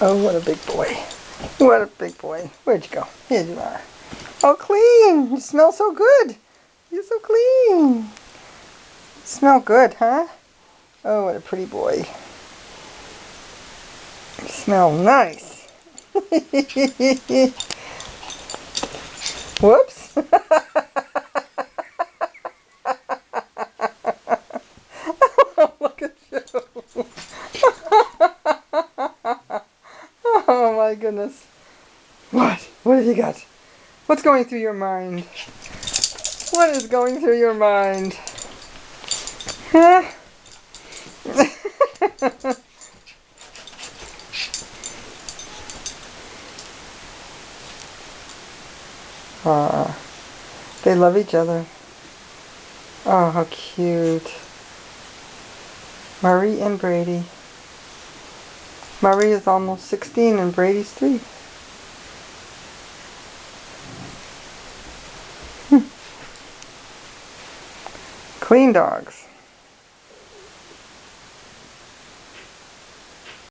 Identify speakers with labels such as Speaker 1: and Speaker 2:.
Speaker 1: Oh, what a big boy. What a big boy. Where'd you go? Here you are. Oh, clean. You smell so good. You're so clean. You smell good, huh? Oh, what a pretty boy. You smell nice. Whoops. Look at you. Oh my goodness. What? What have you got? What's going through your mind? What is going through your mind? Huh? Aw, they love each other. Oh, how cute. Murray and Brady. Murray is almost 16 and Brady's 3. Clean dogs.